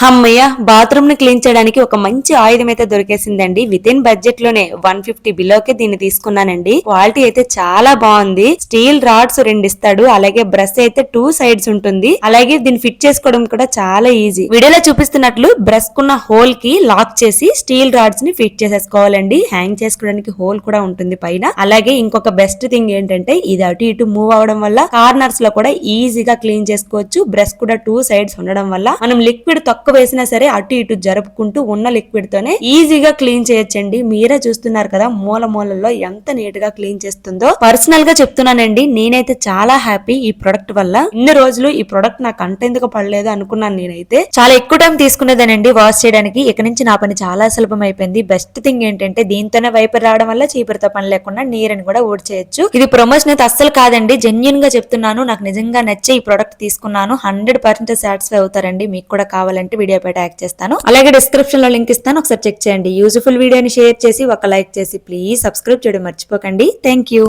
అమ్మయ్య బాత్రూమ్ ని క్లీన్ చేయడానికి ఒక మంచి ఆయుధం అయితే దొరికేసిందండి. విత్ ఇన్ బడ్జెట్ లోనే 150 బిలోకే దీన్ని తీసుకున్నానండి. క్వాలిటీ అయితే చాలా బాగుంది. స్టీల్ రాడ్స్ 2 ఇస్తాడు. అలాగే బ్రష్ అయితే 2 సైడ్స్ ఉంటుంది. అలాగే దీన్ని ఫిట్ చేసుకోవడం కూడా చాలా ఈజీ. వీడియోలో చూపిస్తున్నట్లు బ్రష్ కున్న హోల్ కి లాక్ చేసి స్టీల్ రాడ్స్ ని ఫిట్ చేసేసుకోవాలండి. హ్యాంగ్ చేసుకోవడానికి హోల్ కూడా ఉంటుంది పైన. అలాగే ఇంకొక బెస్ట్ థింగ్ ఏంటంటే ఇది అటు ఇటు మూవ్ అవడం వల్ల కార్నర్స్ లో కూడా ఈజీగా క్లీన్ చేసుకోవచ్చు. బ్రష్ కూడా 2 సైడ్స్ ఉండడం వల్ల మనం లిక్విడ్ తక్కువ వేసినా సరే అటు ఇటు జరుపుకుంటూ ఉన్న లిక్విడ్ తోనే ఈజీగా క్లీన్ చేయొచ్చండి. మీరే చూస్తున్నారు కదా మూల మూలల్లో ఎంత నీట్ గా క్లీన్ చేస్తుందో. పర్సనల్ గా చెప్తున్నానండి, నేనైతే చాలా హ్యాపీ ఈ ప్రొడక్ట్ వల్ల. ఇన్ని రోజులు ఈ ప్రొడక్ట్ నాకు అంతెందుకు పడలేదు అనుకున్నాను. నేనైతే చాలా ఎక్కువ టైం తీసుకునేదానండి వాష్ చేయడానికి. ఇక నుంచి నా పని చాలా సులభం అయిపోయింది. బెస్ట్ థింగ్ ఏంటంటే దీంతోనే వైపర్ రావడం వల్ల చీపురుతో పని లేకుండా నీరుని కూడా ఊడ్చేయచ్చు. ఇది ప్రమోషన్ అయితే అస్సలు కాదండి, జెన్యూన్ గా చెప్తున్నాను. నాకు నిజంగా నచ్చే ఈ ప్రొడక్ట్ తీసుకున్నాను. 100% సాటిస్ఫై అవుతారండి. మీకు కూడా కావాలంటే వీడియో పై ట్యాగ్ చేస్తాను. అలాగే డిస్క్రిప్షన్ లో లింక్ ఇస్తాను, ఒకసారి చెక్ చేయండి. యూజ్ఫుల్ వీడియోని షేర్ చేసి ఒక లైక్ చేసి ప్లీజ్ సబ్స్క్రైబ్ చేయడం మర్చిపోకండి. Thank you.